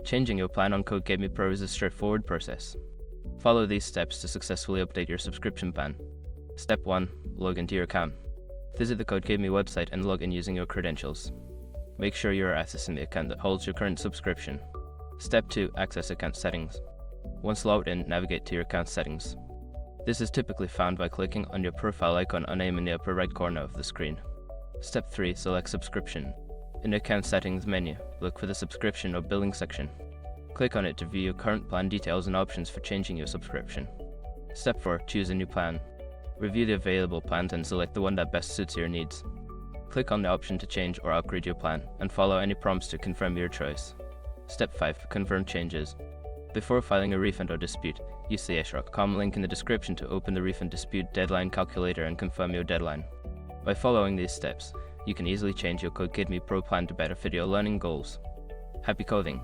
Changing your plan on Codecademy Pro is a straightforward process. Follow these steps to successfully update your subscription plan. Step 1. Log into your account. Visit the Codecademy website and log in using your credentials. Make sure you are accessing the account that holds your current subscription. Step 2. Access account settings. Once logged in, navigate to your account settings. This is typically found by clicking on your profile icon or name in the upper right corner of the screen. Step 3. Select subscription. In the account settings menu, look for the subscription or billing section. Click on it to view your current plan details and options for changing your subscription. Step 4. Choose a new plan. Review the available plans and select the one that best suits your needs. Click on the option to change or upgrade your plan, and follow any prompts to confirm your choice. Step 5. Confirm changes. Before filing a refund or dispute, use the eshrock.com link in the description to open the refund dispute deadline calculator and confirm your deadline. By following these steps, you can easily change your Codecademy Pro plan to better fit your learning goals. Happy coding!